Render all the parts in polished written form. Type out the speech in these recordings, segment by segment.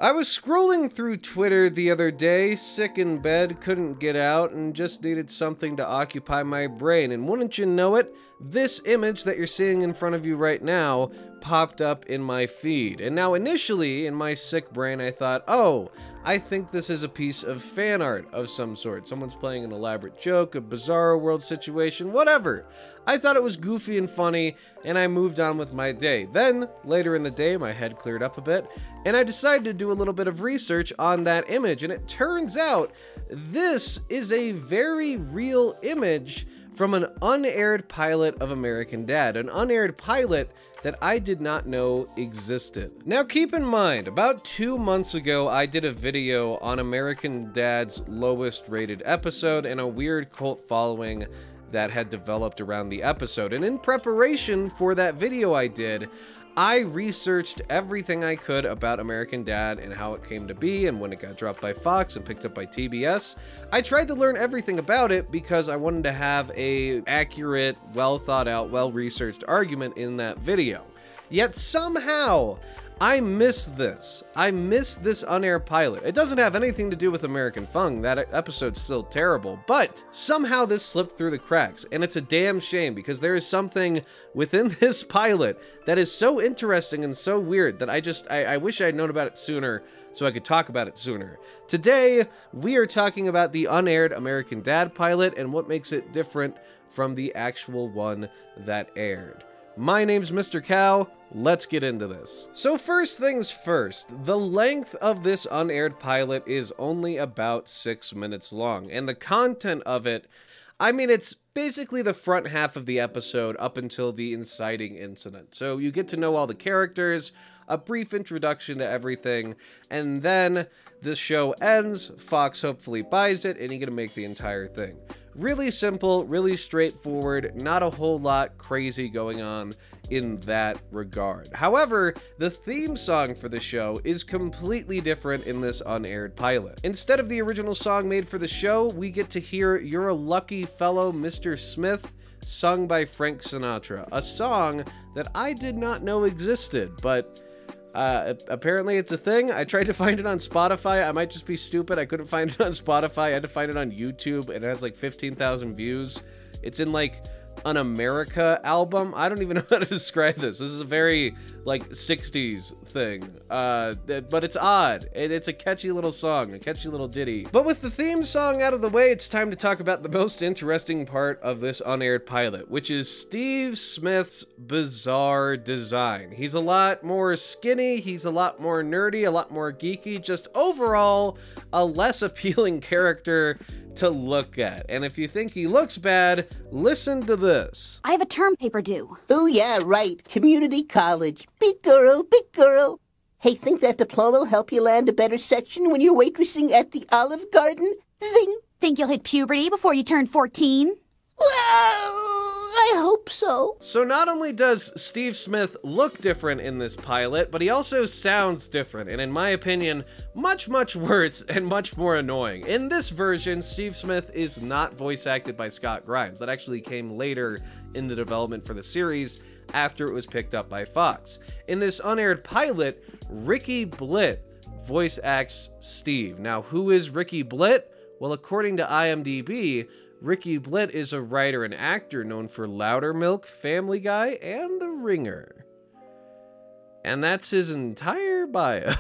I was scrolling through Twitter the other day, sick in bed, couldn't get out, and just needed something to occupy my brain. And wouldn't you know it, this image that you're seeing in front of you right now popped up in my feed. And now initially, in my sick brain, I thought, oh, I think this is a piece of fan art of some sort. Someone's playing an elaborate joke, a bizarro world situation, whatever. I thought it was goofy and funny, and I moved on with my day. Then, later in the day, my head cleared up a bit, and I decided to do a little bit of research on that image, and it turns out this is a very real image from an unaired pilot of American Dad, an unaired pilot that I did not know existed. Now keep in mind, about 2 months ago, I did a video on American Dad's lowest rated episode and a weird cult following that had developed around the episode. And in preparation for that video I did, I researched everything I could about American Dad and how it came to be and when it got dropped by Fox and picked up by TBS. I tried to learn everything about it because I wanted to have a accurate, well thought out, well researched argument in that video. Yet somehow I missed this. I missed this unaired pilot. It doesn't have anything to do with American Fung. That episode's still terrible, but somehow this slipped through the cracks, and it's a damn shame because there is something within this pilot that is so interesting and so weird that I wish I had known about it sooner so I could talk about it sooner. Today, we are talking about the unaired American Dad pilot and what makes it different from the actual one that aired. My name's Mr. Cow. Let's get into this. So first things first, the length of this unaired pilot is only about 6 minutes long, and the content of it, I mean, it's basically the front half of the episode up until the inciting incident. So you get to know all the characters, a brief introduction to everything, and then the show ends, Fox hopefully buys it, and you get to make the entire thing. Really simple, really straightforward, not a whole lot crazy going on in that regard. However, the theme song for the show is completely different in this unaired pilot. Instead of the original song made for the show, we get to hear You're a Lucky Fellow, Mr. Smith, sung by Frank Sinatra, a song that I did not know existed, but apparently it's a thing. I tried to find it on Spotify. I might just be stupid. I couldn't find it on Spotify. I had to find it on YouTube, and it has like 15,000 views. It's in like an America album. I don't even know how to describe this. This is a very like 60s thing, but it's odd. It's a catchy little song, a catchy little ditty. But with the theme song out of the way, it's time to talk about the most interesting part of this unaired pilot, which is Steve Smith's bizarre design. He's a lot more skinny, he's a lot more nerdy, a lot more geeky, just overall a less appealing character to look at. And if you think he looks bad, listen to this. I have a term paper due. Oh yeah, right. Community college. Big girl, big girl. Hey, think that diploma will help you land a better section when you're waitressing at the Olive Garden? Zing! Think you'll hit puberty before you turn 14? Well, I hope so. So not only does Steve Smith look different in this pilot, but he also sounds different, and in my opinion, much, much worse and much more annoying. In this version, Steve Smith is not voice acted by Scott Grimes. That actually came later in the development for the series, after it was picked up by Fox. In this unaired pilot, Ricky Blitt voice acts Steve. Now, who is Ricky Blitt? Well, according to IMDb, Ricky Blitt is a writer and actor known for Loudermilk, Family Guy, and The Ringer. And that's his entire bio.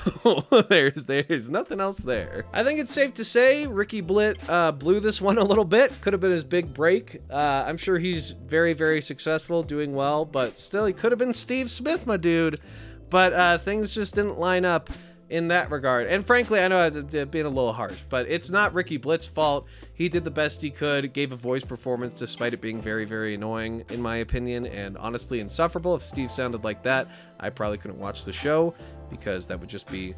There's nothing else there. I think it's safe to say Ricky Blitt blew this one a little bit. Could have been his big break. I'm sure he's very, very successful, doing well, but still, he could have been Steve Smith, my dude. But things just didn't line up in that regard. And frankly, I know it's being a little harsh, but it's not Ricky Blitt's fault. He did the best he could, gave a voice performance despite it being very, very annoying, in my opinion, and honestly insufferable. If Steve sounded like that, I probably couldn't watch the show because that would just be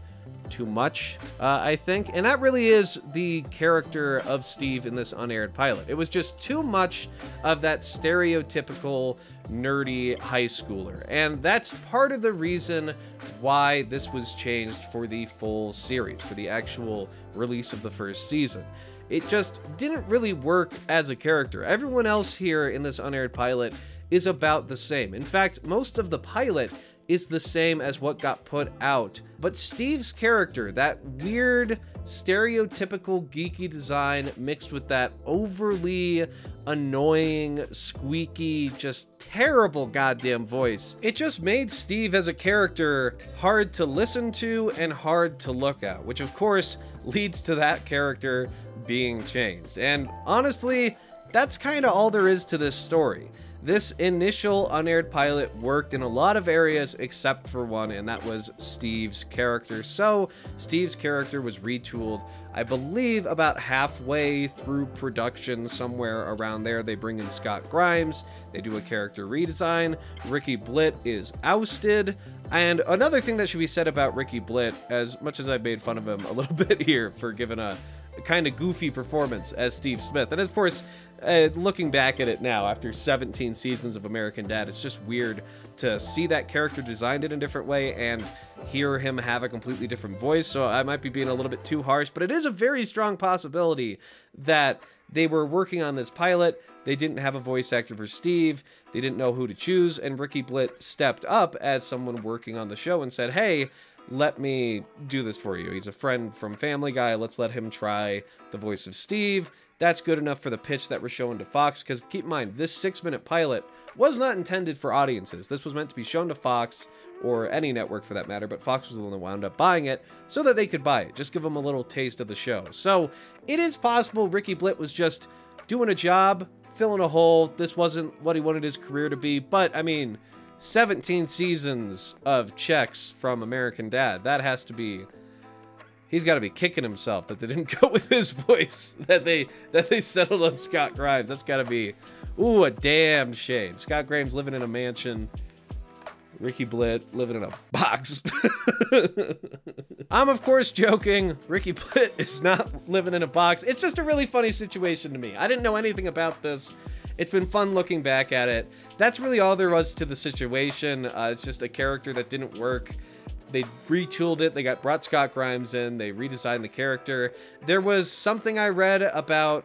too much, I think. And that really is the character of Steve in this unaired pilot. It was just too much of that stereotypical nerdy high schooler. And that's part of the reason why this was changed for the full series, for the actual release of the first season. It just didn't really work as a character. Everyone else here in this unaired pilot is about the same. In fact, most of the pilot is the same as what got put out. But Steve's character, that weird, stereotypical geeky design mixed with that overly annoying, squeaky, just terrible goddamn voice, it just made Steve as a character hard to listen to and hard to look at, which of course leads to that character being changed. And honestly, that's kind of all there is to this story. This initial unaired pilot worked in a lot of areas except for one, and that was Steve's character. So Steve's character was retooled, I believe, about halfway through production, somewhere around there. They bring in Scott Grimes, they do a character redesign, Ricky Blitt is ousted. And another thing that should be said about Ricky Blitt, as much as I've made fun of him a little bit here for giving a kind of goofy performance as Steve Smith, and of course, looking back at it now after 17 seasons of American Dad, it's just weird to see that character designed in a different way and hear him have a completely different voice. So I might be being a little bit too harsh, but it is a very strong possibility that they were working on this pilot, they didn't have a voice actor for Steve, they didn't know who to choose, and Ricky Blitt stepped up as someone working on the show and said, hey, let me do this for you. He's a friend from Family Guy. Let's let him try the voice of Steve. That's good enough for the pitch that we're showing to Fox, because keep in mind, this 6-minute pilot was not intended for audiences. This was meant to be shown to Fox, or any network for that matter, but Fox was the one that wound up buying it so that they could buy it. Just give them a little taste of the show. So it is possible Ricky Blitt was just doing a job, filling a hole. This wasn't what he wanted his career to be, but I mean, 17 seasons of checks from American Dad. That has to be... He's got to be kicking himself that they didn't go with his voice, that they settled on Scott Grimes. That's got to be, ooh, a damn shame. Scott Grimes living in a mansion. Ricky Blitt living in a box. I'm, of course, joking. Ricky Blitt is not living in a box. It's just a really funny situation to me. I didn't know anything about this. It's been fun looking back at it. That's really all there was to the situation. It's just a character that didn't work. They retooled it. They brought Scott Grimes in. They redesigned the character. There was something I read about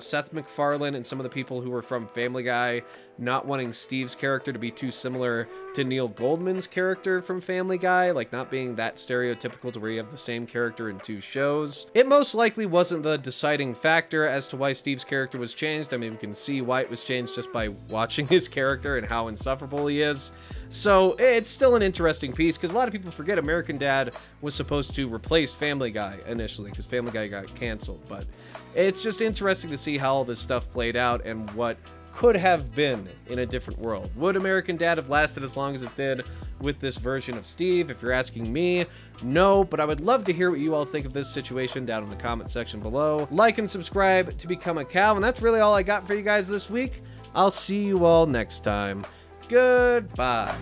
Seth MacFarlane and some of the people who were from Family Guy not wanting Steve's character to be too similar to Neil Goldman's character from Family Guy, like not being that stereotypical to where you have the same character in two shows. It most likely wasn't the deciding factor as to why Steve's character was changed. I mean, we can see why it was changed just by watching his character and how insufferable he is. So it's still an interesting piece, because a lot of people forget American Dad was supposed to replace Family Guy initially, because Family Guy got canceled. But it's just interesting to see how all this stuff played out and what could have been in a different world. Would American Dad have lasted as long as it did with this version of Steve? If you're asking me, no, but I would love to hear what you all think of this situation down in the comment section below. Like and subscribe to become a cow, and that's really all I got for you guys this week. I'll see you all next time. Goodbye.